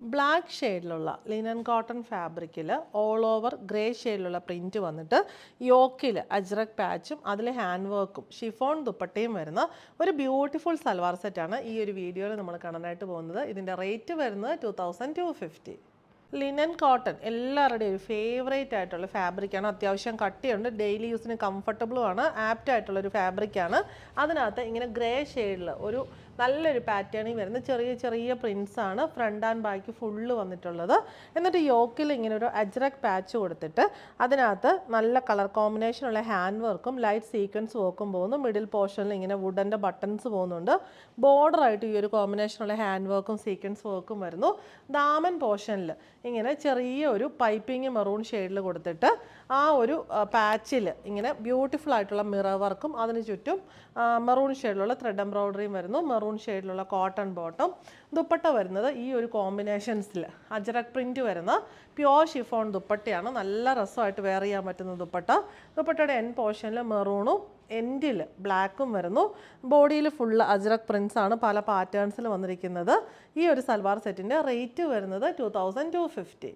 Black ഷെയ്ഡിലുള്ള linen cotton ഫാബ്രിക്കിൽ all over grey ഷെയ്ഡിലുള്ള print വന്നിട്ട് യോക്കിൽ അജ്രക് പാച്ചും അതിൽ ഹാൻഡ് വർക്കും ഷിഫോൺ ദുപ്പട്ടയും വരുന്ന ഒരു ബ്യൂട്ടിഫുൾ സൽവാർ സെറ്റാണ് ഈ ഒരു വീഡിയോയിൽ നമ്മൾ കാണാനായിട്ട് പോകുന്നത്. ഇതിൻ്റെ റേറ്റ് വരുന്നത് 2250. ലിനൻ കോട്ടൺ എല്ലാവരുടെയും ഒരു ഫേവറേറ്റ് ആയിട്ടുള്ള ഫാബ്രിക്കാണ്. അത്യാവശ്യം കട്ടിയുണ്ട്, ഡെയിലി യൂസിന് കംഫർട്ടബിളുമാണ്, ആപ്റ്റ് ആയിട്ടുള്ളൊരു ഫാബ്രിക്കാണ്. അതിനകത്ത് ഇങ്ങനെ ഗ്രേ ഷെയ്ഡിൽ ഒരു നല്ലൊരു പാറ്റേണിൽ വരുന്ന ചെറിയ ചെറിയ പ്രിൻസ് ആണ് ഫ്രണ്ട് ആൻഡ് ബാക്ക് ഫുള്ള് വന്നിട്ടുള്ളത്. എന്നിട്ട് യോക്കിൽ ഇങ്ങനെ ഒരു അജ്രക് പാച്ച് കൊടുത്തിട്ട് അതിനകത്ത് നല്ല കളർ കോമ്പിനേഷനുള്ള ഹാൻഡ് വർക്കും ലൈറ്റ് സീക്വൻസ് വർക്കും പോകുന്നു. മിഡിൽ പോർഷനിൽ ഇങ്ങനെ വുഡൻ്റെ ബട്ടൺസ് പോകുന്നുണ്ട്. ബോർഡറായിട്ട് ഈ ഒരു കോമ്പിനേഷനുള്ള ഹാൻഡ് വർക്കും സീക്വൻസ് വർക്കും വരുന്നു. ദാമൻ പോർഷനിൽ ഇങ്ങനെ ചെറിയ ഒരു പൈപ്പിംഗ് മെറൂൺ ഷെയ്ഡിൽ കൊടുത്തിട്ട് ആ ഒരു പാച്ചിൽ ഇങ്ങനെ ബ്യൂട്ടിഫുൾ ആയിട്ടുള്ള മിറർ വർക്കും അതിന് ചുറ്റും മെറൂൺ ഷെയ്ഡിലുള്ള ത്രെഡ് എംബ്രോയ്ഡറിയും വരുന്നു. മെറൂൺ ഷെയ്ഡിലുള്ള കോട്ടൺ ബോട്ടം. ദുപ്പട്ട വരുന്നത് ഈ ഒരു കോമ്പിനേഷൻസിൽ അജ്രക് പ്രിൻറ്റ് വരുന്ന പ്യോർ ഷിഫോൺ ദുപ്പട്ടയാണ്. നല്ല രസമായിട്ട് വെയർ ചെയ്യാൻ പറ്റുന്ന ദുപ്പട്ട. ദുപ്പട്ടയുടെ എൻ പോർഷനിൽ മെറൂണും എൻഡിൽ ബ്ലാക്കും വരുന്നു. ബോഡിയിൽ ഫുള്ള് അജ്രക് പ്രിൻസ് ആണ് പല പാറ്റേൺസിൽ വന്നിരിക്കുന്നത്. ഈ ഒരു സൽവാർ സെറ്റിൻ്റെ റേറ്റ് വരുന്നത് 2250.